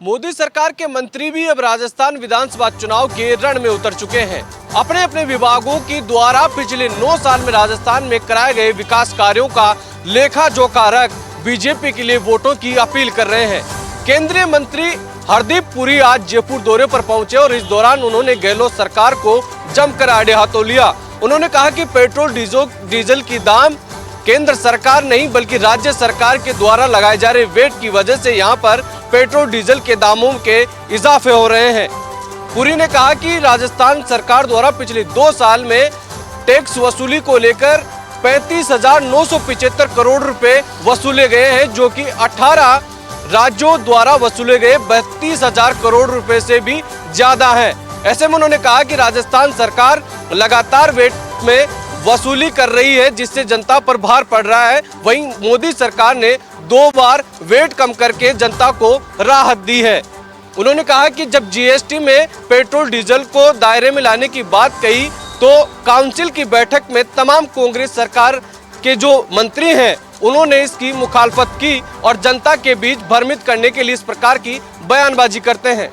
मोदी सरकार के मंत्री भी अब राजस्थान विधानसभा चुनाव के रण में उतर चुके हैं। अपने अपने विभागों की द्वारा पिछले 9 साल में राजस्थान में कराए गए विकास कार्यों का लेखा जोखा रख बीजेपी के लिए वोटों की अपील कर रहे हैं। केंद्रीय मंत्री हरदीप पुरी आज जयपुर दौरे पर पहुंचे और इस दौरान उन्होंने गहलोत सरकार को जमकर आड़े हाथों लिया। उन्होंने कहा कि पेट्रोल डीजल की दाम केंद्र सरकार नहीं बल्कि राज्य सरकार के द्वारा लगाए जा रहे वेट की वजह से यहाँ पर पेट्रोल डीजल के दामों के इजाफे हो रहे हैं। पुरी ने कहा कि राजस्थान सरकार द्वारा पिछले 2 साल में टैक्स वसूली को लेकर 35,975 करोड़ रुपए वसूले गए हैं, जो कि 18 राज्यों द्वारा वसूले गए 32,000 करोड़ रुपए से भी ज्यादा है। ऐसे में उन्होंने कहा कि राजस्थान सरकार लगातार वेट में वसूली कर रही है, जिससे जनता पर भार पड़ रहा है। वहीं मोदी सरकार ने 2 बार वेट कम करके जनता को राहत दी है। उन्होंने कहा कि जब जीएसटी में पेट्रोल डीजल को दायरे में लाने की बात कही तो काउंसिल की बैठक में तमाम कांग्रेस सरकार के जो मंत्री हैं उन्होंने इसकी मुखालफत की और जनता के बीच भ्रमित करने के लिए इस प्रकार की बयानबाजी करते हैं।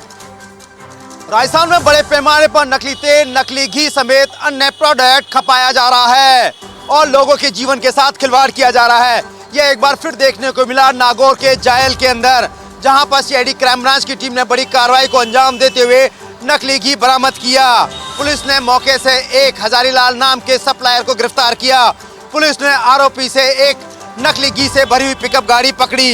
राजस्थान में बड़े पैमाने पर नकली तेल, नकली घी समेत अन्य प्रोडक्ट खपाया जा रहा है और लोगों के जीवन के साथ खिलवाड़ किया जा रहा है। यह एक बार फिर देखने को मिला नागौर के जायल के अंदर, जहां पर सीआईडी क्राइम ब्रांच की टीम ने बड़ी कार्रवाई को अंजाम देते हुए नकली घी बरामद किया। पुलिस ने मौके से एक हजारीलाल नाम के सप्लायर को गिरफ्तार किया। पुलिस ने आरोपी से एक नकली घी से भरी हुई पिकअप गाड़ी पकड़ी।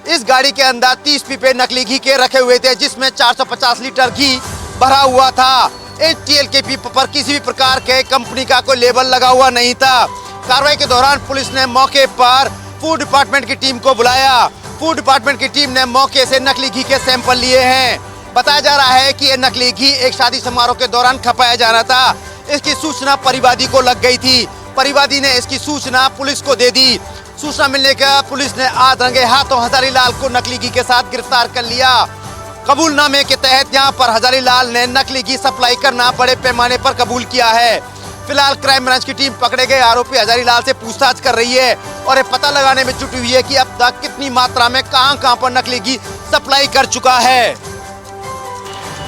इस गाड़ी के अंदर 30 पीपे नकली घी के रखे हुए थे, जिसमें 450 लीटर घी भरा हुआ था। इस तेल के पीपे पर किसी भी प्रकार के कंपनी का कोई लेबल लगा हुआ नहीं था। कार्रवाई के दौरान पुलिस ने मौके पर फूड डिपार्टमेंट की टीम को बुलाया। फूड डिपार्टमेंट की टीम ने मौके से नकली घी के सैंपल लिए हैं। बताया जा रहा है कि यह नकली घी एक शादी समारोह के दौरान खपाया जाना था। इसकी सूचना परिवादी को लग गई थी। परिवादी ने इसकी सूचना पुलिस को दे दी। सूचना मिलने का पुलिस ने आज रंगे हाथों हजारीलाल को नकली घी के साथ गिरफ्तार कर लिया। कबूलनामे के तहत यहां पर हजारीलाल ने नकली घी सप्लाई करना बड़े पैमाने पर कबूल किया है। फिलहाल क्राइम ब्रांच की टीम पकड़े गए आरोपी हजारीलाल से पूछताछ कर रही है और ये पता लगाने में जुटी हुई है कि अब तक कितनी मात्रा में कहां पर नकली घी सप्लाई कर चुका है।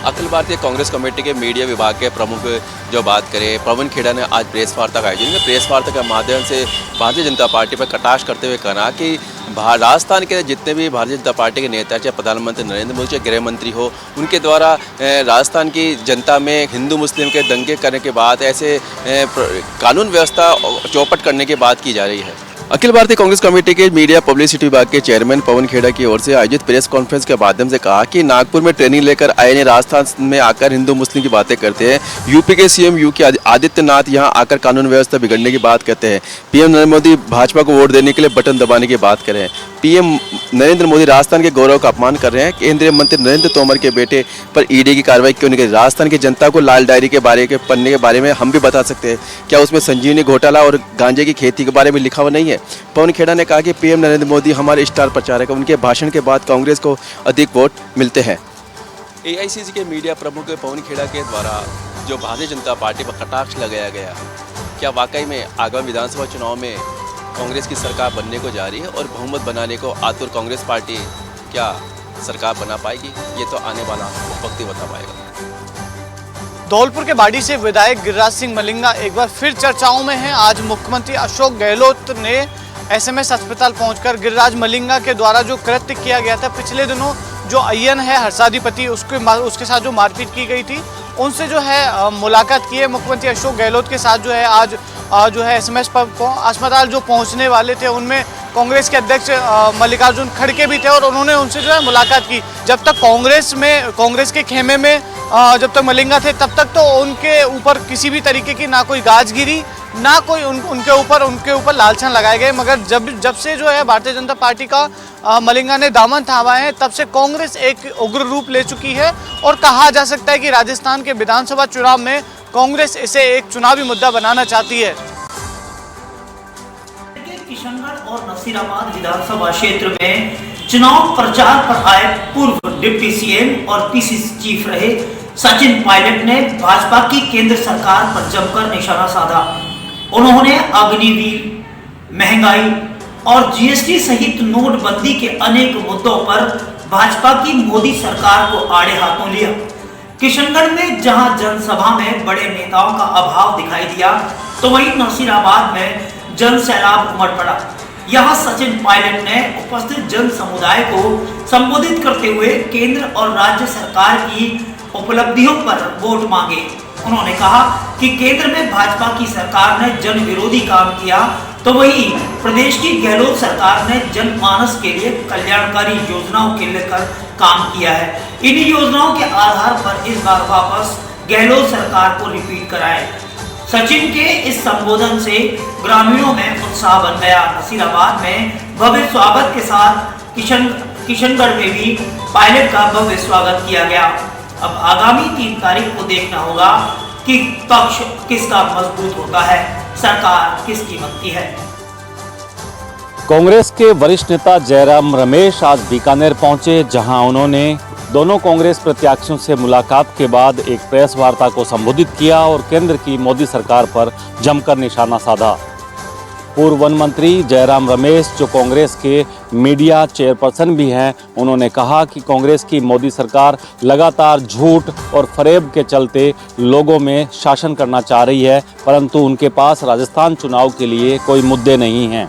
अखिल भारतीय कांग्रेस कमेटी के मीडिया विभाग के प्रमुख जो बात करें, पवन खेड़ा ने आज प्रेस वार्ता का आयोजन किया। प्रेस वार्ता के माध्यम से भारतीय जनता पार्टी पर कटाक्ष करते हुए कहा कि राजस्थान के जितने भी भारतीय जनता पार्टी के नेता, चाहे प्रधानमंत्री नरेंद्र मोदी, चाहे गृह मंत्री हो, उनके द्वारा राजस्थान की जनता में हिंदू मुस्लिम के दंगे करने के बाद ऐसे कानून व्यवस्था चौपट करने की बात की जा रही है। अखिल भारतीय कांग्रेस कमेटी के मीडिया पब्लिसिटी विभाग के चेयरमैन पवन खेड़ा की ओर से आयोजित प्रेस कॉन्फ्रेंस के माध्यम से कहा कि नागपुर में ट्रेनिंग लेकर आए ने राजस्थान में आकर हिंदू मुस्लिम की बातें करते हैं। यूपी के सीएम योगी आदित्यनाथ यहां आकर कानून व्यवस्था बिगड़ने की बात करते हैं। पीएम नरेंद्र मोदी भाजपा को वोट देने के लिए बटन दबाने की बात कर रहे हैं। पीएम नरेंद्र मोदी राजस्थान के गौरव का अपमान कर रहे हैं। केंद्रीय मंत्री नरेंद्र तोमर के बेटे पर ईडी की कार्रवाई क्यों नहीं की? राजस्थान की जनता को लाल डायरी के पन्ने के बारे में हम भी बता सकते हैं। क्या उसमें संजीवनी घोटाला और गांजे की खेती के बारे में लिखा हुआ नहीं है? पवन खेड़ा ने कहा कि पीएम नरेंद्र मोदी हमारे स्टार प्रचारक हैं। उनके भाषण के बाद कांग्रेस को अधिक वोट मिलते हैं। एआईसीसी के मीडिया प्रमुख पवन खेड़ा के द्वारा जो भारतीय जनता पार्टी पर कटाक्ष लगाया गया, क्या वाकई में आगामी विधानसभा चुनाव में कांग्रेस की सरकार बनने को जा रही है और बहुमत बनाने को आतुर कांग्रेस पार्टी क्या सरकार बना पाएगी? ये तो आने वाला वक्त ही बता पाएगा। धौलपुर के बाड़ी से विधायक गिरिराज सिंह मलिंगा एक बार फिर चर्चाओं में हैं। आज मुख्यमंत्री अशोक गहलोत ने एसएमएस अस्पताल पहुंचकर गिरिराज मलिंगा के द्वारा जो कृत्य किया गया था, पिछले दिनों जो अय्यन है हर्षाधिपति, उसके साथ जो मारपीट की गई थी, उनसे जो है मुलाकात की है। मुख्यमंत्री अशोक गहलोत के साथ जो है आज जो है एसएमएस अस्पताल जो पहुंचने वाले थे, उनमें कांग्रेस के अध्यक्ष मल्लिकार्जुन खड़गे भी थे और उन्होंने उनसे जो है मुलाकात की। जब तक कांग्रेस के खेमे में जब तक मलिंगा थे, तब तक तो उनके ऊपर किसी भी तरीके की ना कोई गाज गिरी, ना कोई उनके ऊपर लालछन लगाए गए। मगर जब से जो है भारतीय जनता पार्टी का मलिंगा ने दामन थामा है, तब से कांग्रेस एक उग्र रूप ले चुकी है और कहा जा सकता है कि राजस्थान के विधानसभा चुनाव में कांग्रेस इसे एक चुनावी मुद्दा बनाना चाहती है। किशनगढ़ और नसीराबाद विधानसभा क्षेत्र में चुनाव प्रचार पर आए पूर्व डिप्टी सीएम और पीसीसी चीफ रहे सचिन पायलट ने भाजपा की केंद्र सरकार पर जमकर निशाना साधा। उन्होंने अग्निवीर, महंगाई और जीएसटी सहित नोटबंदी के अनेक मुद्दों पर भाजपा की मोदी सरकार को आड़े हाथों लिया। किशनगढ़ में जहां जनसभा में बड़े नेताओं का अभाव दिखाई दिया, तो वहीं नसीराबाद में जन सैलाब उमड़ पड़ा। यहां सचिन पायलट ने उपस्थित जन समुदाय को संबोधित करते हुए केंद्र और राज्य सरकार की उपलब्धियों पर वोट मांगे। उन्होंने कहा कि केंद्र में भाजपा की सरकार ने जन विरोधी काम किया, तो वहीं प्रदेश की गहलोत सरकार ने जनमानस के लिए कल्याणकारी योजनाओं के लेकर काम किया है। इन्हीं योजनाओं के आधार पर इस बार वापस गहलोत सरकार को रिपीट कराए। सचिन के इस संबोधन से ग्रामीणों में उत्साह बन गया। नसीराबाद में भव्य स्वागत के साथ किशनगढ़ में भी पायलट का भव्य स्वागत किया गया। अब आगामी 3 तारीख को देखना होगा कि पक्ष किसका मजबूत होता है, सरकार किसकी बनती है। कांग्रेस के वरिष्ठ नेता जयराम रमेश आज बीकानेर पहुंचे, जहां उन्होंने दोनों कांग्रेस प्रत्याशियों से मुलाकात के बाद एक प्रेस वार्ता को संबोधित किया और केंद्र की मोदी सरकार पर जमकर निशाना साधा। पूर्व वन मंत्री जयराम रमेश, जो कांग्रेस के मीडिया चेयरपर्सन भी हैं, उन्होंने कहा कि कांग्रेस की मोदी सरकार लगातार झूठ और फरेब के चलते लोगों में शासन करना चाह रही है, परंतु उनके पास राजस्थान चुनाव के लिए कोई मुद्दे नहीं हैं।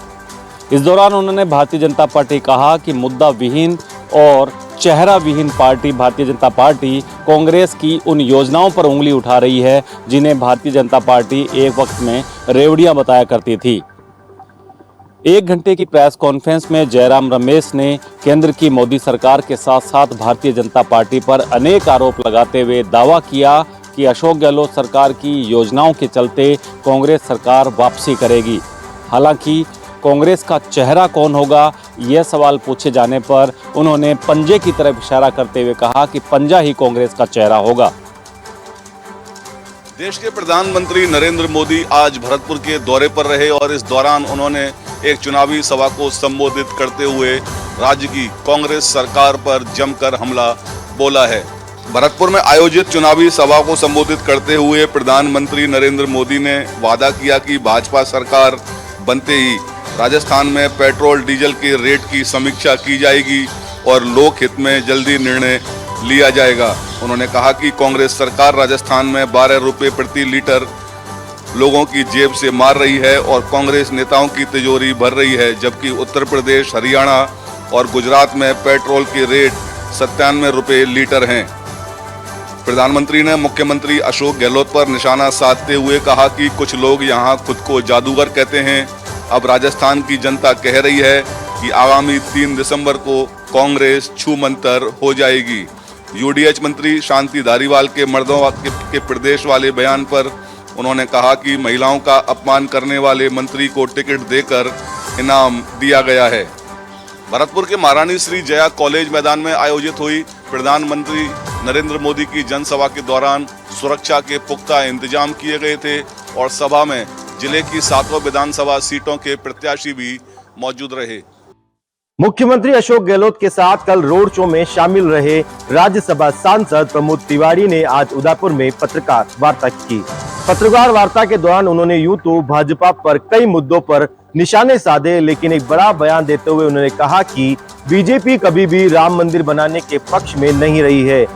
इस दौरान उन्होंने भारतीय जनता पार्टी कहा कि मुद्दा विहीन और चेहरा विहीन पार्टी भारतीय जनता पार्टी कांग्रेस की उन योजनाओं पर उंगली उठा रही है जिन्हें भारतीय जनता पार्टी एक वक्त में रेवड़ियां बताया करती थी। 1 घंटे की प्रेस कॉन्फ्रेंस में जयराम रमेश ने केंद्र की मोदी सरकार के साथ साथ भारतीय जनता पार्टी पर अनेक आरोप लगाते हुए दावा किया कि अशोक गहलोत सरकार की योजनाओं के चलते कांग्रेस सरकार वापसी करेगी। हालांकि कांग्रेस का चेहरा कौन होगा, यह सवाल पूछे जाने पर उन्होंने पंजे की तरफ इशारा करते हुए कहा कि पंजा ही कांग्रेस का चेहरा होगा। देश के प्रधानमंत्री नरेंद्र मोदी आज भरतपुर के दौरे पर रहे और इस दौरान उन्होंने एक चुनावी सभा को संबोधित करते हुए राज्य की कांग्रेस सरकार पर जमकर हमला बोला है। भरतपुर में आयोजित चुनावी सभा को संबोधित करते हुए प्रधानमंत्री नरेंद्र मोदी ने वादा किया कि भाजपा सरकार बनते ही राजस्थान में पेट्रोल डीजल के रेट की समीक्षा की जाएगी और लोक हित में जल्दी निर्णय लिया जाएगा। उन्होंने कहा कि कांग्रेस सरकार राजस्थान में 12 रुपये प्रति लीटर लोगों की जेब से मार रही है और कांग्रेस नेताओं की तिजोरी भर रही है, जबकि उत्तर प्रदेश, हरियाणा और गुजरात में पेट्रोल के रेट 97 रुपये लीटर हैं। प्रधानमंत्री ने मुख्यमंत्री अशोक गहलोत पर निशाना साधते हुए कहा कि कुछ लोग यहां खुद को जादूगर कहते हैं। अब राजस्थान की जनता कह रही है कि आगामी 3 दिसंबर को कांग्रेस छूमंतर हो जाएगी। यूडीएच मंत्री शांति धारीवाल के मर्दों के प्रदेश वाले बयान पर उन्होंने कहा कि महिलाओं का अपमान करने वाले मंत्री को टिकट देकर इनाम दिया गया है। भरतपुर के महारानी श्री जया कॉलेज मैदान में आयोजित हुई प्रधानमंत्री नरेंद्र मोदी की जनसभा के दौरान सुरक्षा के पुख्ता इंतजाम किए गए थे और सभा में जिले की 7 विधानसभा सीटों के प्रत्याशी भी मौजूद रहे। मुख्यमंत्री अशोक गहलोत के साथ कल रोड शो में शामिल रहे राज्यसभा सांसद प्रमोद तिवारी ने आज उदयपुर में पत्रकार वार्ता की। पत्रकार वार्ता के दौरान उन्होंने यूं तो भाजपा पर कई मुद्दों पर निशाने साधे, लेकिन एक बड़ा बयान देते हुए उन्होंने कहा कि बीजेपी कभी भी राम मंदिर बनाने के पक्ष में नहीं रही है।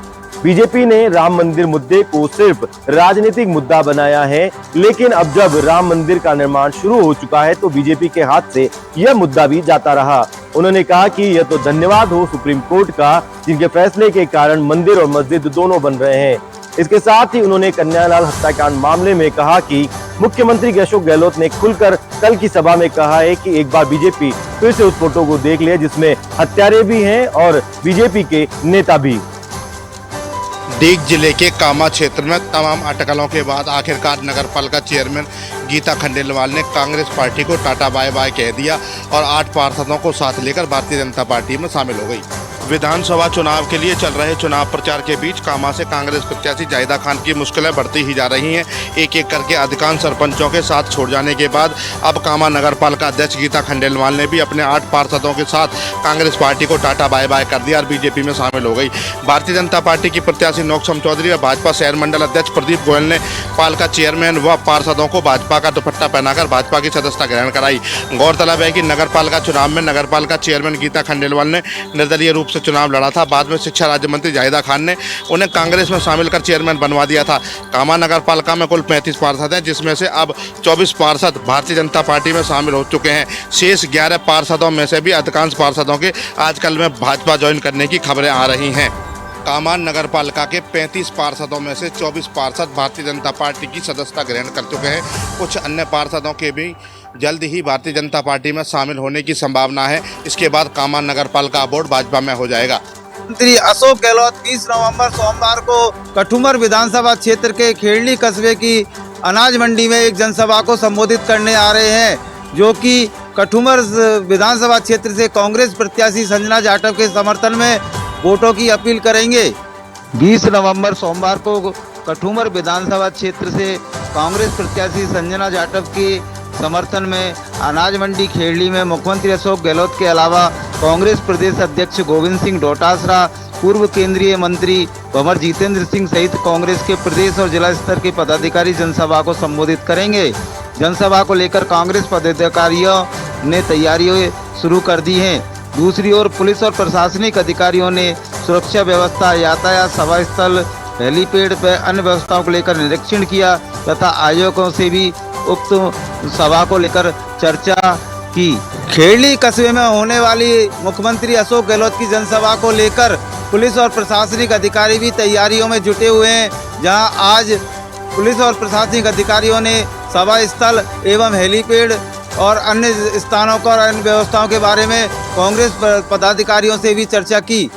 बीजेपी ने राम मंदिर मुद्दे को सिर्फ राजनीतिक मुद्दा बनाया है, लेकिन अब जब राम मंदिर का निर्माण शुरू हो चुका है तो बीजेपी के हाथ से यह मुद्दा भी जाता रहा। उन्होंने कहा कि यह तो धन्यवाद हो सुप्रीम कोर्ट का, जिनके फैसले के कारण मंदिर और मस्जिद दोनों बन रहे हैं। इसके साथ ही उन्होंने कन्हैयालाल हत्याकांड मामले में कहा कि मुख्यमंत्री अशोक गहलोत ने खुलकर कल की सभा में कहा है कि एक बार बीजेपी फिर से उस फोटो को देख ले जिसमें हत्यारे भी हैं और बीजेपी के नेता भी। डीग जिले के कामा क्षेत्र में तमाम अटकलों के बाद आखिरकार नगरपालिका चेयरमैन गीता खंडेलवाल ने कांग्रेस पार्टी को टाटा बाय बाय कह दिया और 8 पार्षदों को साथ लेकर भारतीय जनता पार्टी में शामिल हो गई। विधानसभा चुनाव के लिए चल रहे चुनाव प्रचार के बीच कामा से कांग्रेस प्रत्याशी जाहिदा खान की मुश्किलें बढ़ती ही जा रही हैं। एक एक करके अधिकांश सरपंचों के साथ छोड़ जाने के बाद अब कामा नगरपालिका अध्यक्ष गीता खंडेलवाल ने भी अपने 8 पार्षदों के साथ कांग्रेस पार्टी को टाटा बाय बाय कर दिया और बीजेपी में शामिल हो गई। भारतीय जनता पार्टी की प्रत्याशी नौक्षम चौधरी और भाजपा शहर मंडल अध्यक्ष प्रदीप गोयल ने पालिका चेयरमैन व पार्षदों को भाजपा का दुपट्टा पहनाकर भाजपा की सदस्यता ग्रहण कराई। गौरतलब है कि नगरपालिका चुनाव में नगरपालिका चेयरमैन गीता खंडेलवाल ने निर्दलीय रूप से चुनाव लड़ा था। बाद में शिक्षा राज्य मंत्री जाहिदा खान ने उन्हें कांग्रेस में शामिल कर चेयरमैन बनवा दिया था। कामा नगर पालिका में कुल 35 पार्षद हैं, जिसमें से अब 24 पार्षद भारतीय जनता पार्टी में शामिल हो चुके हैं। शेष 11 पार्षदों में से भी अधिकांश पार्षदों के आजकल में भाजपा ज्वाइन करने की खबरें आ रही हैं। कामान नगर पालिका के 35 पार्षदों में से 24 पार्षद भारतीय जनता पार्टी की सदस्यता ग्रहण कर चुके हैं। कुछ अन्य पार्षदों के भी जल्द ही भारतीय जनता पार्टी में शामिल होने की संभावना है। इसके बाद कामान नगर पालिका बोर्ड भाजपा में हो जाएगा। मंत्री अशोक गहलोत 20 नवंबर सोमवार को कठुमर विधानसभा क्षेत्र के खेड़ली कस्बे की अनाज मंडी में एक जनसभा को संबोधित करने आ रहे हैं, जो कि कठुमर विधानसभा क्षेत्र से कांग्रेस प्रत्याशी संजना जाटव के समर्थन में वोटों की अपील करेंगे। 20 नवंबर सोमवार को कठुमर विधानसभा क्षेत्र से कांग्रेस प्रत्याशी संजना जाटव के समर्थन में अनाज मंडी खेड़ली में मुख्यमंत्री अशोक गहलोत के अलावा कांग्रेस प्रदेश अध्यक्ष गोविंद सिंह डोटासरा, पूर्व केंद्रीय मंत्री भंवर जितेंद्र सिंह सहित कांग्रेस के प्रदेश और जिला स्तर के पदाधिकारी जनसभा को संबोधित करेंगे। जनसभा को लेकर कांग्रेस पदाधिकारियों ने तैयारियां शुरू कर दी हैं। दूसरी ओर पुलिस और प्रशासनिक अधिकारियों ने सुरक्षा व्यवस्था, यातायात, सभा स्थल, हेलीपैड पर अन्य व्यवस्थाओं को लेकर निरीक्षण किया तथा आयोजकों से भी उक्त सभा को लेकर चर्चा की। खेड़ली कस्बे में होने वाली मुख्यमंत्री अशोक गहलोत की जनसभा को लेकर पुलिस और प्रशासनिक अधिकारी भी तैयारियों में जुटे हुए हैं, जहां आज पुलिस और प्रशासनिक अधिकारियों ने सभा स्थल एवं हेलीपैड और अन्य स्थानों पर अन्य व्यवस्थाओं के बारे में कांग्रेस पदाधिकारियों से भी चर्चा की।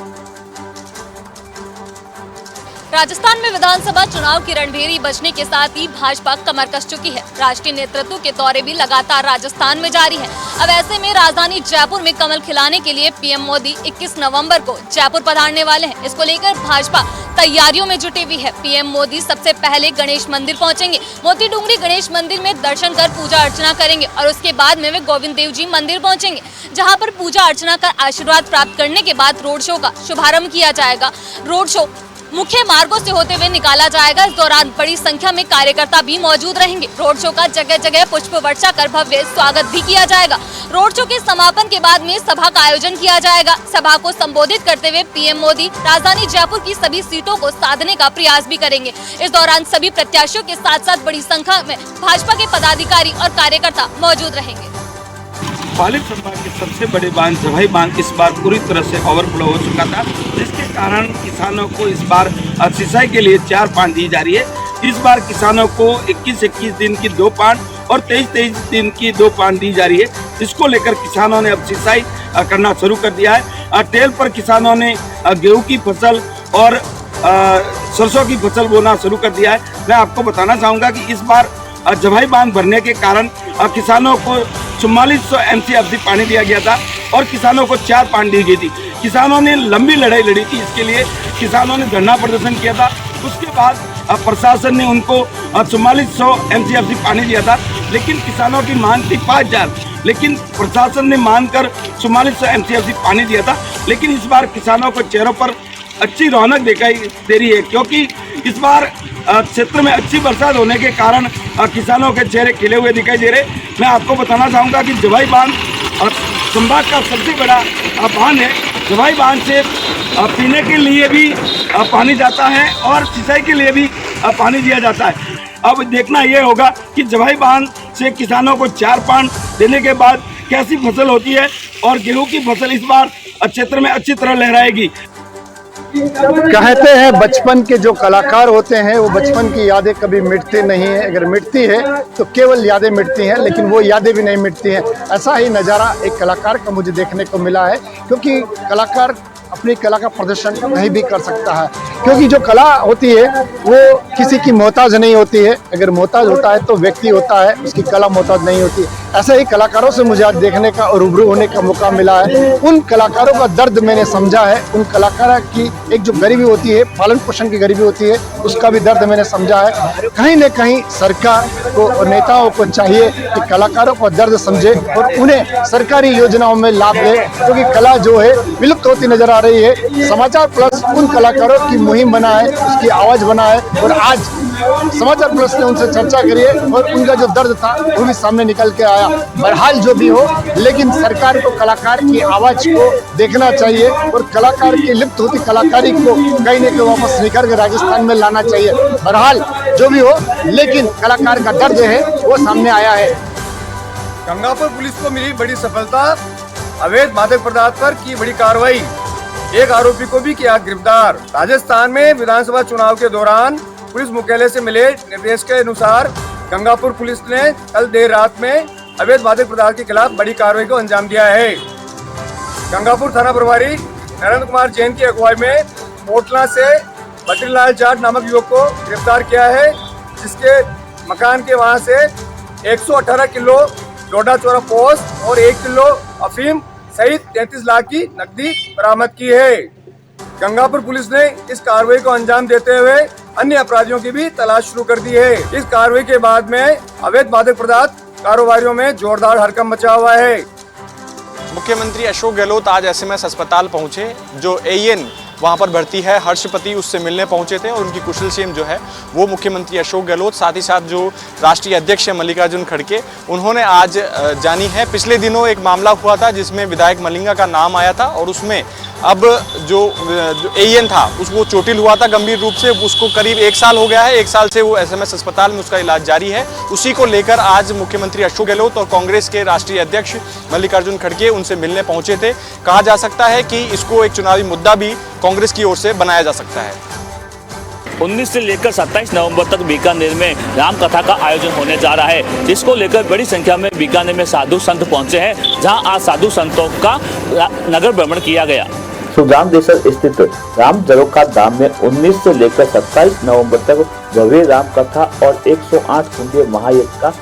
राजस्थान में विधानसभा चुनाव की रणभेरी बजने के साथ ही भाजपा कमर कस चुकी है। राष्ट्रीय नेतृत्व के दौरे भी लगातार राजस्थान में जारी है। अब ऐसे में राजधानी जयपुर में कमल खिलाने के लिए पीएम मोदी 21 नवंबर को जयपुर पधारने वाले हैं। इसको लेकर भाजपा तैयारियों में जुटी हुई है। पीएम मोदी सबसे पहले गणेश मंदिर पहुंचेंगे। मोती डूंगरी गणेश मंदिर में दर्शन कर पूजा अर्चना करेंगे और उसके बाद में वे गोविंद देव जी मंदिर पहुंचेंगे, जहां पर पूजा अर्चना कर आशीर्वाद प्राप्त करने के बाद रोड शो का शुभारंभ किया जाएगा। रोड शो मुख्य मार्गों से होते हुए निकाला जाएगा। इस दौरान बड़ी संख्या में कार्यकर्ता भी मौजूद रहेंगे। रोड शो का जगह जगह पुष्प वर्षा कर भव्य स्वागत भी किया जाएगा। रोड शो के समापन के बाद में सभा का आयोजन किया जाएगा। सभा को संबोधित करते हुए पीएम मोदी राजधानी जयपुर की सभी सीटों को साधने का प्रयास भी करेंगे। इस दौरान सभी प्रत्याशियों के साथ साथ बड़ी संख्या में भाजपा के पदाधिकारी और कार्यकर्ता मौजूद रहेंगे। पालित संभाग के सबसे बड़े बांध जवाई बांध इस बार पूरी तरह से ओवरफ्लो हो चुका था, जिसके कारण किसानों को इस बार सिंचाई के लिए 4 पान दी जा रही है। इस बार किसानों को 21-21 दिन की 2 पान और 23-23 दिन की 2 पान दी जा रही है। इसको लेकर किसानों ने अब सिंचाई करना शुरू कर दिया है। टेल पर किसानों ने गेहूँ की फसल और सरसों की फसल बोना शुरू कर दिया है। मैं आपको बताना चाहूँगा कि इस बार जवाई बांध भरने के कारण किसानों को 4400 MCFC पानी दिया गया था और किसानों को 4 पान दी गई थी। किसानों ने लंबी लड़ाई लड़ी थी। इसके लिए किसानों ने धरना प्रदर्शन किया था। उसके बाद प्रशासन ने उनको 4400 MCFC पानी दिया था, लेकिन किसानों की मांग थी 5000, लेकिन प्रशासन ने मानकर 4400 MCFC पानी दिया था। लेकिन इस बार किसानों को चेहरों पर अच्छी रौनक दिखाई दे रही है, क्योंकि इस बार क्षेत्र में अच्छी बरसात होने के कारण किसानों के चेहरे खिले हुए दिखाई दे रहे। मैं आपको बताना चाहूँगा कि जवाई बांध संभाग का सबसे बड़ा बांध है। जवाई बांध से पीने के लिए भी पानी जाता है और सिंचाई के लिए भी पानी दिया जाता है। अब देखना ये होगा कि जवाई बांध से किसानों को 4 पान देने के बाद कैसी फसल होती है और गेहूँ की फसल इस बार क्षेत्र में अच्छी तरह लहराएगी। कहते हैं बचपन के जो कलाकार होते हैं वो बचपन की यादें कभी मिटती नहीं है। अगर मिटती है तो केवल यादें मिटती हैं, लेकिन वो यादें भी नहीं मिटती हैं। ऐसा ही नज़ारा एक कलाकार का मुझे देखने को मिला है, क्योंकि कलाकार अपनी कला का प्रदर्शन कहीं भी कर सकता है, क्योंकि जो कला होती है वो किसी की मोहताज नहीं होती है। अगर मोहताज होता है तो व्यक्ति होता है, उसकी कला मोहताज नहीं होती। ऐसे ही कलाकारों से मुझे आज देखने का और रूबरू होने का मौका मिला है। उन कलाकारों का दर्द मैंने समझा है। उन कलाकारों की एक जो गरीबी होती है, पालन पोषण की गरीबी होती है, उसका भी दर्द मैंने समझा है। कहीं न कहीं सरकार को और नेताओं को चाहिए कि कलाकारों का दर्द समझे और उन्हें सरकारी योजनाओं में लाभ दे, क्योंकि कला जो है विलुप्त होती नजर आ रही है। समाचार प्लस उन कलाकारों की मुहिम बना है, उसकी आवाज बना है। और आज समाचार प्लस ने उनसे चर्चा करी है और उनका जो दर्द था वो भी सामने निकल के आया। बहरहाल जो भी हो, लेकिन सरकार को कलाकार की आवाज को देखना चाहिए और कलाकार की लिप्त होती कलाकारी को कहीं न कहीं वापस निकाल के राजस्थान में लाना चाहिए। बहरहाल जो भी हो, लेकिन कलाकार का दर्द है वो सामने आया है। गंगापुर पुलिस को मिली बड़ी सफलता, अवैध मादक पदार्थ पर की बड़ी कार्रवाई, एक आरोपी को भी किया गिरफ्तार। राजस्थान में विधानसभा चुनाव के दौरान पुलिस मुख्यालय से मिले निर्देश के अनुसार गंगापुर पुलिस ने कल देर रात में अवैध मादक पदार्थ के खिलाफ बड़ी कार्रवाई को अंजाम दिया है। गंगापुर थाना प्रभारी नरेंद्र कुमार जैन की अगुवाई में मोटला से बद्रीलाल जाट नामक युवक को गिरफ्तार किया है, जिसके मकान के वहां से 118 किलो डोडा चोरा पोस्ट और 1 किलो अफीम सहित 33 लाख की नकदी बरामद की है। गंगापुर पुलिस ने इस कार्रवाई को अंजाम देते हुए अन्य अपराधियों की भी तलाश शुरू कर दी है। इस कार्रवाई के बाद में अवैध मादक पदार्थ कारोबारियों में जोरदार हड़कंप मचा हुआ है। मुख्यमंत्री अशोक गहलोत आज एसएमएस अस्पताल पहुंचे। जो एएन वहां पर भर्ती है हर्षपति, उससे मिलने पहुंचे थे और उनकी कुशलक्षेम जो है वो मुख्यमंत्री अशोक गहलोत, साथ ही साथ जो राष्ट्रीय अध्यक्ष है मल्लिकार्जुन खड़गे, उन्होंने आज जानी है। पिछले दिनों एक मामला हुआ था जिसमें विधायक मलिंगा का नाम आया था और उसमें अब जो एएन था उसको चोटिल हुआ था गंभीर रूप से, उसको करीब 1 साल हो गया है। 1 साल से वो एसएमएस अस्पताल में उसका इलाज जारी है। उसी को लेकर आज मुख्यमंत्री अशोक गहलोत और कांग्रेस के राष्ट्रीय अध्यक्ष मल्लिकार्जुन खड़गे उनसे मिलने पहुंचे थे। कहा जा सकता है कि इसको एक चुनावी मुद्दा भी कांग्रेस की ओर से बनाया जा सकता है। 19 से लेकर 27 नवंबर तक बीकानेर में राम कथा का आयोजन होने जा रहा है, जिसको लेकर बड़ी संख्या में बीकानेर में साधु संत पहुंचे हैं, जहां आज साधु संतों का नगर भ्रमण किया गया। सुजान देसर स्थित राम जरोखा धाम में 19 से लेकर 27 नवंबर तक भव्य राम कथा और 108 कुंडीय महायज्ञ का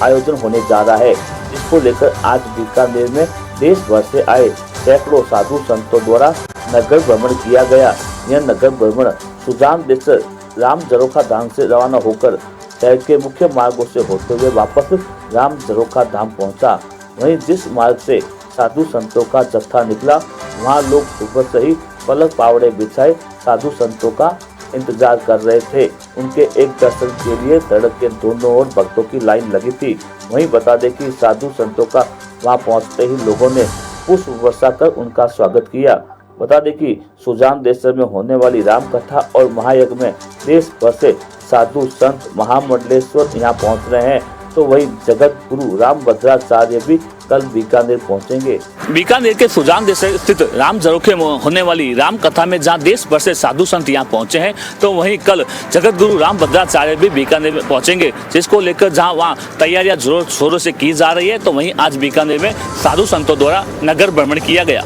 आयोजन होने जा रहा है, जिसको लेकर आज बीकानेर में देश भर से आए सैकड़ों साधु संतों द्वारा नगर भ्रमण किया गया। यह नगर भ्रमण सुजान देसर राम जरोखा धाम से रवाना होकर शहर के मुख्य मार्गों से होते हुए वापस राम जरोखा धाम पहुंचा। वहीं जिस मार्ग से साधु संतों का जत्था निकला, वहां लोग सुबह से ही पलक पावड़े बिछाए साधु संतों का इंतजार कर रहे थे। उनके एक दर्शन के लिए सड़क के दोनों ओर भक्तों की लाइन लगी थी। वहीं बता दें कि साधु संतों का वहां पहुंचते ही लोगों ने पुष्प वर्षा कर उनका स्वागत किया। बता दें कि सुजान देसर में होने वाली राम कथा और महायज्ञ में देश भर से साधु संत महामंडलेश्वर यहाँ पहुँच रहे हैं, तो वही जगत गुरु रामभद्राचार्य भी कल बीकानेर पहुंचेंगे। बीकानेर के सुजान देसर स्थित राम जरोखे में होने वाली राम कथा में जहां देश भर से साधु संत यहाँ पहुंचे हैं, तो वहीं कल जगत गुरु रामभद्राचार्य भी बीकानेर में पहुंचेंगे, जिसको लेकर जहां वहां तैयारियां जोरों शोरों से की जा रही है। तो वहीं आज बीकानेर में साधु संतों द्वारा नगर भ्रमण किया गया।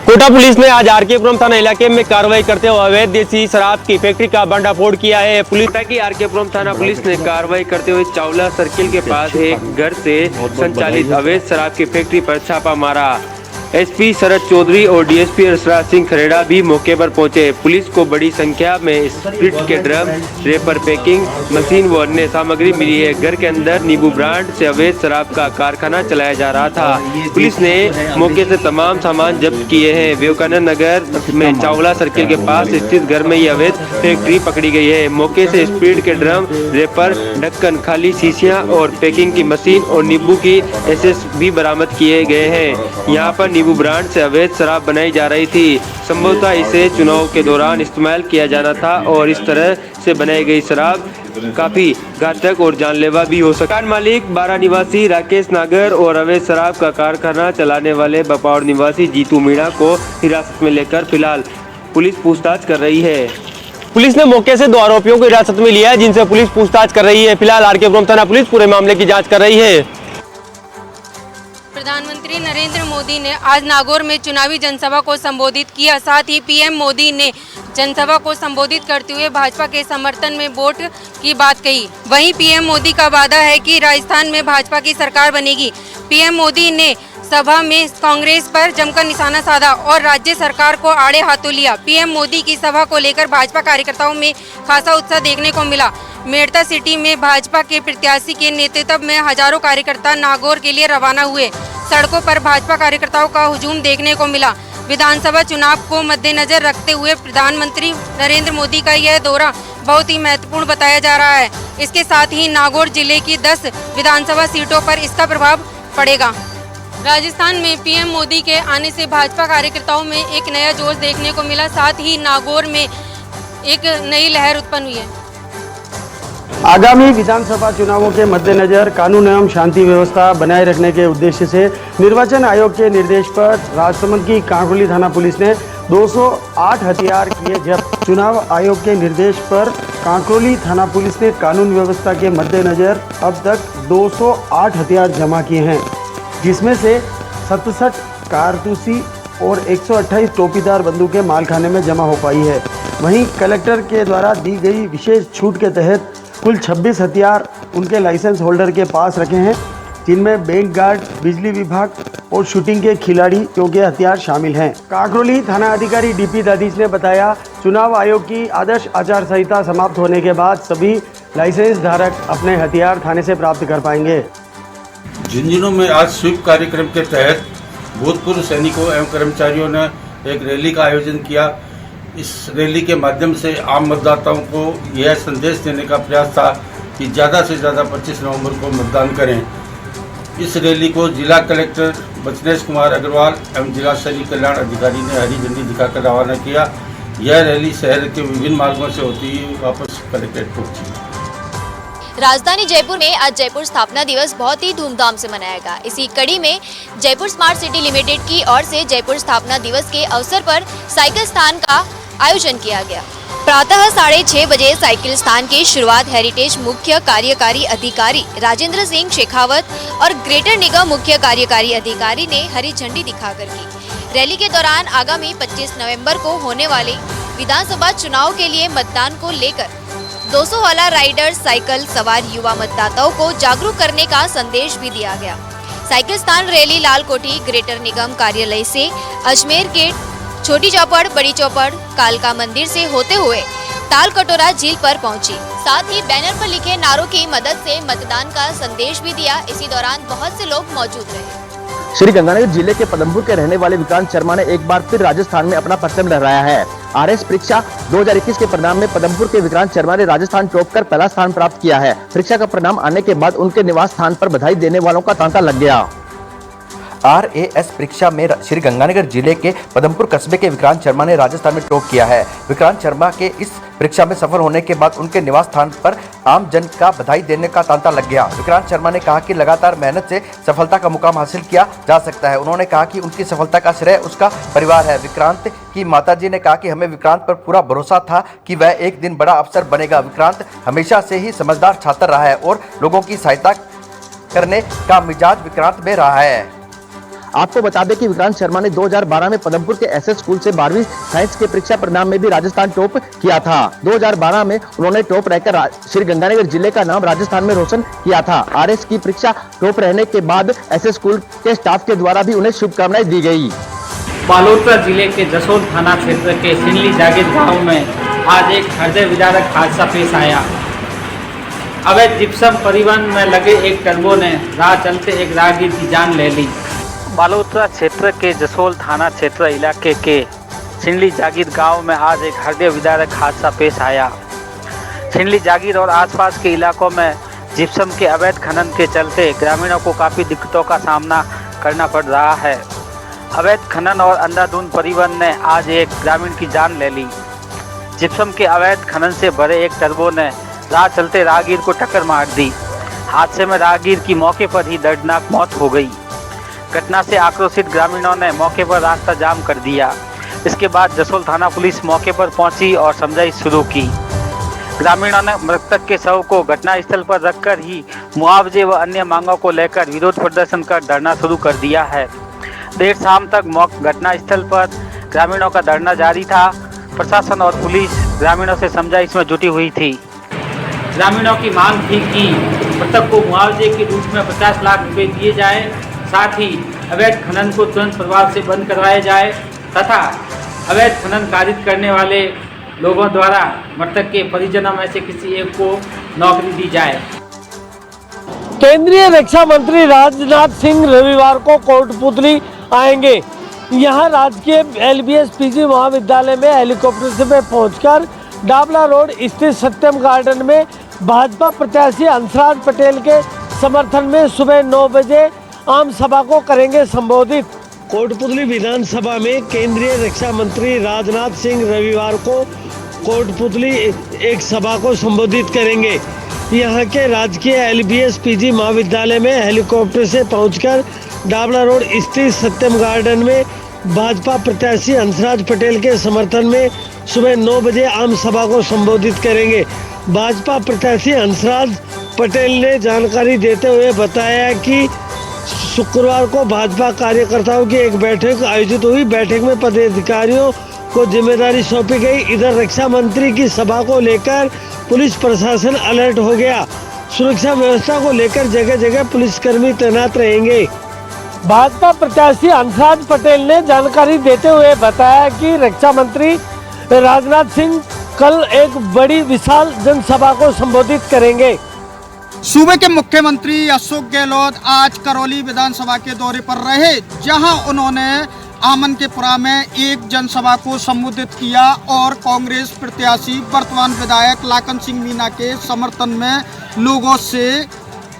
कोटा पुलिस ने आज आरकेपुरम थाना इलाके में कार्रवाई करते हुए अवैध देसी शराब की फैक्ट्री का भंडाफोड़ किया है। पुलिस की आरकेपुरम थाना पुलिस ने कार्रवाई करते हुए चावला सर्किल के पास एक घर से संचालित अवैध शराब की फैक्ट्री पर छापा मारा। एसपी शरद चौधरी और डीएसपी हर्षराज सिंह खरेड़ा भी मौके पर पहुंचे। पुलिस को बड़ी संख्या में स्प्रिट के ड्रम, रेपर पैकिंग मशीन व अन्य सामग्री मिली है। घर के अंदर नींबू ब्रांड से अवैध शराब का कारखाना चलाया जा रहा था। पुलिस ने मौके से तमाम सामान जब्त किए हैं। विवेकानंद नगर में चावला सर्किल के पास स्थित घर में ये अवैध फैक्ट्री पकड़ी गई है। मौके से स्प्रिट के ड्रम, रेपर, ढक्कन, खाली शीशियाँ और पैकिंग की मशीन और नींबू की एसेस भी बरामद किए गए हैं। यहाँ पर नींबू ब्रांड से अवैध शराब बनाई जा रही थी। संभवतः इसे चुनाव के दौरान इस्तेमाल किया जाना था और इस तरह से बनाई गई शराब काफी घातक और जानलेवा भी हो सकता है। मालिक 12 निवासी राकेश नागर और अवैध शराब का कारखाना चलाने वाले बपाड़ निवासी जीतू मीणा को हिरासत में लेकर फिलहाल पुलिस पूछताछ कर रही है। पुलिस ने मौके से 2 आरोपियों को हिरासत में लिया है, जिनसे पुलिस पूछताछ कर रही है। फिलहाल आरकेपुरम थाना पुलिस पूरे मामले की जाँच कर रही है। प्रधानमंत्री नरेंद्र मोदी ने आज नागौर में चुनावी जनसभा को संबोधित किया। साथ ही पीएम मोदी ने जनसभा को संबोधित करते हुए भाजपा के समर्थन में वोट की बात कही। वहीं पीएम मोदी का वादा है कि राजस्थान में भाजपा की सरकार बनेगी। पीएम मोदी ने सभा में कांग्रेस पर जमकर निशाना साधा और राज्य सरकार को आड़े हाथों लिया। पीएम मोदी की सभा को लेकर भाजपा कार्यकर्ताओं में खासा उत्साह देखने को मिला। मेड़ता सिटी में भाजपा के प्रत्याशी के नेतृत्व में हजारों कार्यकर्ता नागौर के लिए रवाना हुए। सड़कों पर भाजपा कार्यकर्ताओं का हुजूम देखने को मिला। विधानसभा चुनाव को मद्देनजर रखते हुए प्रधानमंत्री नरेंद्र मोदी का यह दौरा बहुत ही महत्वपूर्ण बताया जा रहा है। इसके साथ ही नागौर जिले की 10 विधानसभा सीटों पर इसका प्रभाव पड़ेगा। राजस्थान में पीएम मोदी के आने से भाजपा कार्यकर्ताओं में एक नया जोश देखने को मिला, साथ ही नागौर में एक नई लहर उत्पन्न हुई है। आगामी विधानसभा चुनावों के मद्देनजर कानून एवं शांति व्यवस्था बनाए रखने के उद्देश्य से निर्वाचन आयोग के निर्देश पर राजसमंद की कांकोली थाना पुलिस ने 208 हथियार किए जब्त। चुनाव आयोग के निर्देश पर कांकोली थाना पुलिस ने कानून व्यवस्था के मद्देनजर अब तक 208 हथियार जमा किए हैं, जिसमें से 67 कारतूसी और 128 टोपीदार बंदूकें मालखाने में जमा हो पाई है। वहीं कलेक्टर के द्वारा दी गई विशेष छूट के तहत कुल 26 हथियार उनके लाइसेंस होल्डर के पास रखे हैं, जिनमें बैंक गार्ड, बिजली विभाग और शूटिंग के खिलाड़ियों के हथियार शामिल हैं। कांकरोली थाना अधिकारी डीपी दादीस ने बताया, चुनाव आयोग की आदर्श आचार संहिता समाप्त होने के बाद सभी लाइसेंस धारक अपने हथियार थाने से प्राप्त कर पाएंगे। झुंझुनू में आज स्वीप कार्यक्रम के तहत भूतपूर्व सैनिकों एवं कर्मचारियों ने एक रैली का आयोजन किया। इस रैली के माध्यम से आम मतदाताओं को यह संदेश देने का प्रयास था कि ज़्यादा से ज़्यादा 25 नवंबर को मतदान करें। इस रैली को जिला कलेक्टर बचनेश कुमार अग्रवाल एवं जिला शहरी कल्याण अधिकारी ने हरी झंडी दिखाकर रवाना किया। यह रैली शहर के विभिन्न मार्गों से होती हुई वापस कलेक्ट्रेट पहुंची। राजधानी जयपुर में आज जयपुर स्थापना दिवस बहुत ही धूमधाम से मनाया गया। इसी कड़ी में जयपुर स्मार्ट सिटी लिमिटेड की ओर से जयपुर स्थापना दिवस के अवसर पर साइकिल स्थान का आयोजन किया गया। प्रातः 6:30 बजे साइकिल स्थान की शुरुआत हेरिटेज मुख्य कार्यकारी अधिकारी राजेंद्र सिंह शेखावत और ग्रेटर निगम मुख्य कार्यकारी अधिकारी ने हरी झंडी दिखाकर की। रैली के दौरान आगामी 25 नवंबर को होने वाले विधानसभा चुनाव के लिए मतदान को लेकर 200 वाला राइडर साइकिल सवार युवा मतदाताओं को जागरूक करने का संदेश भी दिया गया। साइकिल स्थान रैली लाल कोठी ग्रेटर निगम कार्यालय से अजमेर गेट, छोटी चौपड़, बड़ी चौपड़, कालका मंदिर से होते हुए ताल कटोरा झील पर पहुंची। साथ ही बैनर पर लिखे नारों की मदद से मतदान का संदेश भी दिया। इसी दौरान बहुत से लोग मौजूद रहे। श्रीगंगानगर जिले के पदमपुर के रहने वाले विक्रांत शर्मा ने एक बार फिर राजस्थान में अपना परचम लहराया है। आरएस परीक्षा 2021 के परिणाम में पदमपुर के विक्रांत शर्मा ने राजस्थान टॉप कर पहला स्थान प्राप्त किया है। परीक्षा का परिणाम आने के बाद उनके निवास स्थान पर बधाई देने वालों का तांता लग गया। आरएएस परीक्षा में श्रीगंगानगर जिले के पदमपुर कस्बे के विक्रांत शर्मा ने राजस्थान में टॉप किया है। विक्रांत शर्मा के इस परीक्षा में सफल होने के बाद उनके निवास स्थान पर आम जन का बधाई देने का तांता लग गया। विक्रांत शर्मा ने कहा कि लगातार मेहनत से सफलता का मुकाम हासिल किया जा सकता है। उन्होंने कहा कि उनकी सफलता का श्रेय उसका परिवार है। विक्रांत की माताजी ने कहा कि हमें विक्रांत पर पूरा भरोसा था कि वह एक दिन बड़ा अफसर बनेगा। विक्रांत हमेशा से ही समझदार छात्र रहा है और लोगों की सहायता करने का मिजाज विक्रांत में रहा है। आपको बता दें कि विक्रांत शर्मा ने 2012 में पदमपुर के एसएस स्कूल से 12वीं साइंस के परीक्षा परिणाम में भी राजस्थान टॉप किया था। 2012 में उन्होंने टॉप रहकर श्रीगंगानगर जिले का नाम राजस्थान में रोशन किया था। आरएस की परीक्षा टॉप रहने के बाद एसएस स्कूल के स्टाफ के द्वारा भी उन्हें शुभकामनाएं दी गई। बालोतरा जिले के जसोल थाना क्षेत्र के सिनली जागीर गाँव में आज एक हृदय विदारक हादसा पेश आया। अवैध जिप्सम परिवहन में लगे एक टर्बो ने राह चलते एक राहगीर की जान ले ली। बालोतरा क्षेत्र के जसोल थाना क्षेत्र इलाके के सिनली जागीर गांव में आज एक हृदय विदारक हादसा पेश आया। सिनली जागीर और आसपास के इलाकों में जिप्सम के अवैध खनन के चलते ग्रामीणों को काफ़ी दिक्कतों का सामना करना पड़ रहा है। अवैध खनन और अंधाधुंध परिवहन ने आज एक ग्रामीण की जान ले ली। जिप्सम के अवैध खनन से भरे एक टर्बो ने राह चलते राहगीर को टक्कर मार दी। हादसे में राहगीर की मौके पर ही दर्दनाक मौत हो गई। घटना से आक्रोशित ग्रामीणों ने मौके पर रास्ता जाम कर दिया। इसके बाद जसोल थाना पुलिस मौके पर पहुंची और समझाइश शुरू की। ग्रामीणों ने मृतक के शव को घटनास्थल पर रखकर ही मुआवजे व अन्य मांगों को लेकर विरोध प्रदर्शन कर धरना शुरू कर दिया है। देर शाम तक घटनास्थल पर ग्रामीणों का धरना जारी था। प्रशासन और पुलिस ग्रामीणों से समझाइश में जुटी हुई थी। ग्रामीणों की मांग थी कि मृतक को मुआवजे के रूप में 50 लाख रुपए दिए जाए, साथ ही अवैध खनन को तुरंत प्रभाव से बंद करवाया जाए तथा अवैध खनन कारित करने वाले लोगों द्वारा मृतक के परिजनों में से किसी एक को नौकरी दी जाए। केंद्रीय रक्षा मंत्री राजनाथ सिंह रविवार को कोटपुतली आएंगे। यहाँ राजकीय LBS PG महाविद्यालय में हेलीकॉप्टर से पहुंचकर डाबला रोड स्थित सत्यम गार्डन में भाजपा प्रत्याशी हंसराज पटेल के समर्थन में सुबह 9 बजे आम सभा को करेंगे संबोधित। कोटपुतली विधानसभा में केंद्रीय रक्षा मंत्री राजनाथ सिंह रविवार को कोटपुतली एक सभा को संबोधित करेंगे। यहाँ के राजकीय LBS PG महाविद्यालय में हेलीकॉप्टर से पहुंचकर डाबला रोड स्थित सत्यम गार्डन में भाजपा प्रत्याशी हंसराज पटेल के समर्थन में सुबह 9 बजे आम सभा को संबोधित करेंगे। भाजपा प्रत्याशी हंसराज पटेल ने जानकारी देते हुए बताया कि शुक्रवार को भाजपा कार्यकर्ताओं की एक बैठक आयोजित हुई। बैठक में पदाधिकारियों को जिम्मेदारी सौंपी गई। इधर रक्षा मंत्री की सभा को लेकर पुलिस प्रशासन अलर्ट हो गया। सुरक्षा व्यवस्था को लेकर जगह जगह पुलिसकर्मी तैनात रहेंगे। भाजपा प्रत्याशी हंसराज पटेल ने जानकारी देते हुए बताया कि रक्षा मंत्री राजनाथ सिंह कल एक बड़ी विशाल जनसभा को संबोधित करेंगे। सूबे के मुख्यमंत्री अशोक गहलोत आज करौली विधानसभा के दौरे पर रहे, जहां उन्होंने आमन के पुरा में एक जनसभा को संबोधित किया और कांग्रेस प्रत्याशी वर्तमान विधायक लाखन सिंह मीणा के समर्थन में लोगों से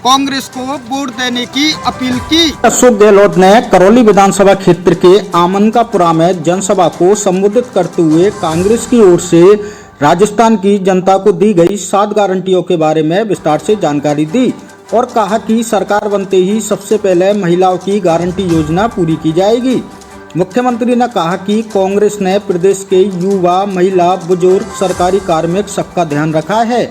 कांग्रेस को वोट देने की अपील की। अशोक गहलोत ने करौली विधानसभा क्षेत्र के आमन का पुरा में जनसभा को संबोधित करते हुए कांग्रेस की ओर से राजस्थान की जनता को दी गई 7 गारंटियों के बारे में विस्तार से जानकारी दी और कहा कि सरकार बनते ही सबसे पहले महिलाओं की गारंटी योजना पूरी की जाएगी। मुख्यमंत्री ने कहा कि कांग्रेस ने प्रदेश के युवा, महिला, बुजुर्ग, सरकारी कार्मिक सबका ध्यान रखा है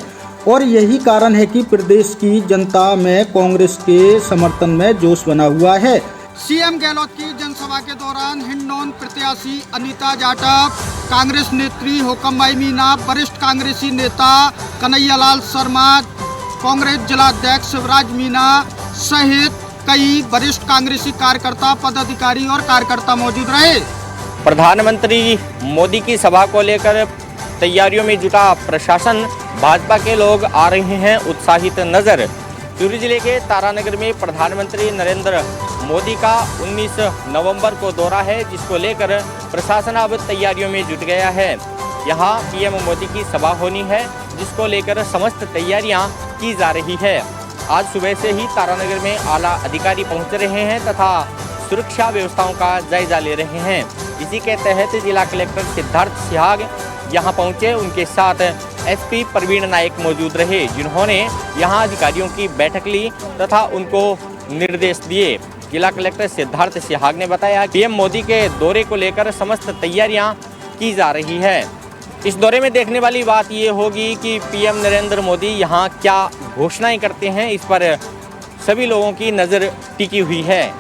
और यही कारण है कि प्रदेश की जनता में कांग्रेस के समर्थन में जोश बना हुआ है। सीएम गहलोत की जनसभा के दौरान हिंडौन प्रत्याशी अनीता जाटव, कांग्रेस नेत्री हुक्मबाई मीणा, वरिष्ठ कांग्रेसी नेता कन्हैयालाल शर्मा, कांग्रेस जिलाध्यक्ष शिवराज मीणा सहित कई वरिष्ठ कांग्रेसी कार्यकर्ता, पदाधिकारी और कार्यकर्ता मौजूद रहे। प्रधानमंत्री मोदी की सभा को लेकर तैयारियों में जुटा प्रशासन, भाजपा के लोग आ रहे हैं उत्साहित नजर। चूरू जिले के तारानगर में प्रधानमंत्री नरेंद्र मोदी का 19 नवंबर को दौरा है, जिसको लेकर प्रशासन अब तैयारियों में जुट गया है। यहां पीएम मोदी की सभा होनी है, जिसको लेकर समस्त तैयारियां की जा रही है। आज सुबह से ही तारानगर में आला अधिकारी पहुंच रहे हैं तथा सुरक्षा व्यवस्थाओं का जायजा ले रहे हैं। इसी के तहत जिला कलेक्टर सिद्धार्थ सिहाग यहां पहुंचे। उनके साथ एसपी प्रवीण नायक मौजूद रहे, जिन्होंने यहां अधिकारियों की बैठक ली तथा उनको निर्देश दिए। जिला कलेक्टर सिद्धार्थ सिहाग ने बताया कि पीएम मोदी के दौरे को लेकर समस्त तैयारियां की जा रही है। इस दौरे में देखने वाली बात ये होगी कि पीएम नरेंद्र मोदी यहां क्या घोषणाएं करते हैं, इस पर सभी लोगों की नज़र टिकी हुई है।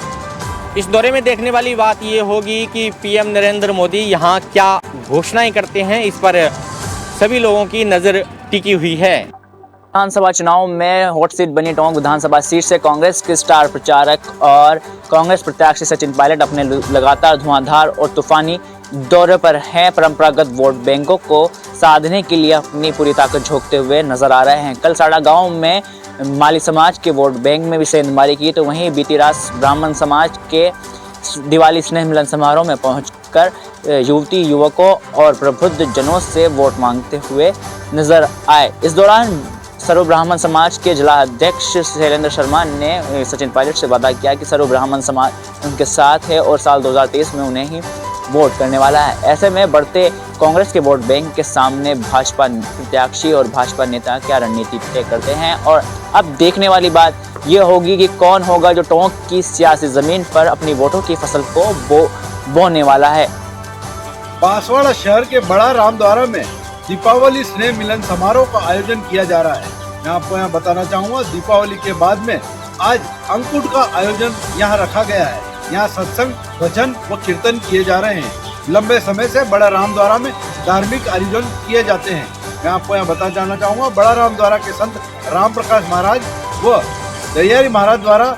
इस दौरे में देखने वाली बात ये होगी कि पीएम नरेंद्र मोदी यहां क्या घोषणाएं करते हैं, इस पर सभी लोगों की नज़र टिकी हुई है। विधानसभा चुनाव में हॉट सीट बनी टोंक विधानसभा सीट से कांग्रेस के स्टार प्रचारक और कांग्रेस प्रत्याशी सचिन पायलट अपने लगातार धुआंधार और तूफानी दौरे पर हैं। परंपरागत वोट बैंकों को साधने के लिए अपनी पूरी ताकत झोंकते हुए नजर आ रहे हैं। कल साड़ा गांव में माली समाज के वोट बैंक में भी सेंधमारी की, तो वहीं बीती रात ब्राह्मण समाज के दिवाली स्नेह मिलन समारोह में पहुंचकर युवती युवकों और प्रबुद्ध जनों से वोट मांगते हुए नजर आए। इस दौरान सर्व ब्राह्मण समाज के जिला अध्यक्ष शैलेंद्र शर्मा ने सचिन पायलट से वादा किया कि सर्व ब्राह्मण समाज उनके साथ है और साल 2023 में उन्हें ही वोट करने वाला है। ऐसे में बढ़ते कांग्रेस के वोट बैंक के सामने भाजपा प्रत्याशी और भाजपा नेता क्या रणनीति तय करते हैं, और अब देखने वाली बात यह होगी कि कौन होगा जो टोंक की सियासी जमीन पर अपनी वोटों की फसल को बोने वाला है। बांसवाड़ा शहर के बड़ा रामद्वारा में दीपावली स्नेह मिलन समारोह का आयोजन किया जा रहा है। मैं आपको यहाँ बताना चाहूँगा, दीपावली के बाद में आज अंकुट का आयोजन यहाँ रखा गया है। यहाँ सत्संग, भजन व कीर्तन किए जा रहे हैं। लंबे समय से बड़ा रामद्वारा में धार्मिक आयोजन किए जाते हैं। मैं आपको यहाँ बताना चाहना चाहूँगा, बड़ा रामद्वारा के संत राम प्रकाश महाराज व दरियारी महाराज द्वारा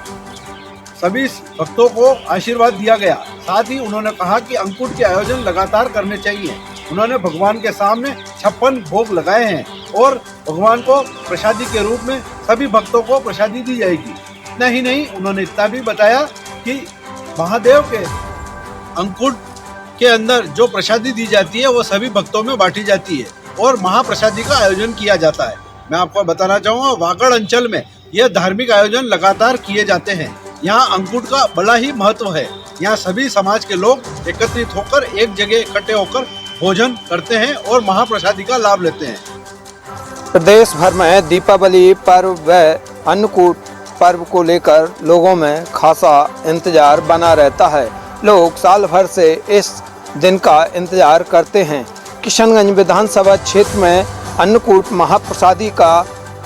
सभी भक्तों को आशीर्वाद दिया गया। साथ ही उन्होंने कहा कि अंकुट के आयोजन लगातार करने चाहिए। उन्होंने भगवान के सामने 56 भोग लगाए हैं और भगवान को प्रसादी के रूप में सभी भक्तों को प्रसादी दी जाएगी। इतना ही नहीं, उन्होंने इतना भी बताया कि महादेव के अंकुट के अंदर जो प्रसादी दी जाती है वो सभी भक्तों में बांटी जाती है और महाप्रसादी का आयोजन किया जाता है। मैं आपको बताना चाहूँगा, वागड़ अंचल में यह धार्मिक आयोजन लगातार किए जाते हैं। यहाँ अंकुट का बड़ा ही महत्व है। यहाँ सभी समाज के लोग एकत्रित होकर एक जगह इकट्ठे होकर भोजन करते हैं और महाप्रसादी का लाभ लेते हैं। प्रदेश भर में दीपावली पर्व व अन्नकूट पर्व को लेकर लोगों में खासा इंतजार बना रहता है। लोग साल भर से इस दिन का इंतजार करते हैं। किशनगंज विधानसभा क्षेत्र में अन्नकूट महाप्रसादी का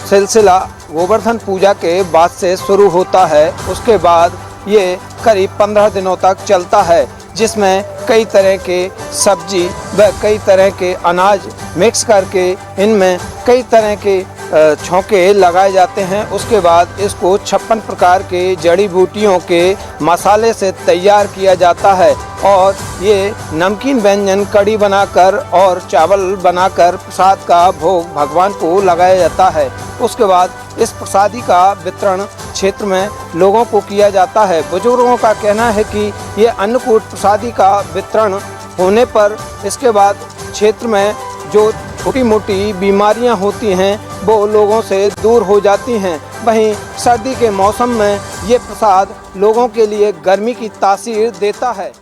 सिलसिला गोवर्धन पूजा के बाद से शुरू होता है। उसके बाद ये करीब 15 दिनों तक चलता है, जिसमें कई तरह के सब्जी व कई तरह के अनाज मिक्स करके इनमें कई तरह के छौंके लगाए जाते हैं। उसके बाद इसको 56 प्रकार के जड़ी बूटियों के मसाले से तैयार किया जाता है और ये नमकीन व्यंजन कड़ी बनाकर और चावल बनाकर प्रसाद का भोग भगवान को लगाया जाता है। उसके बाद इस प्रसादी का वितरण क्षेत्र में लोगों को किया जाता है। बुजुर्गों का कहना है कि ये अन्नकूट प्रसादी का वितरण होने पर इसके बाद क्षेत्र में जो छोटी मोटी बीमारियां होती हैं वो लोगों से दूर हो जाती हैं। वहीं सर्दी के मौसम में ये प्रसाद लोगों के लिए गर्मी की तासीर देता है।